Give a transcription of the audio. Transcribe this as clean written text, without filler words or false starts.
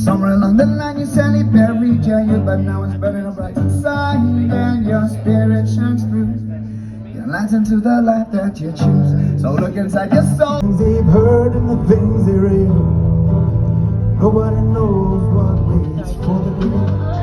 Somewhere along the line you sadly buried your youth, but now it's burning up right inside, and your spirit shines through. You're enlightened to the life that you choose. So look inside your soul. Things they've heard and the things they read. Nobody knows what waits for the day.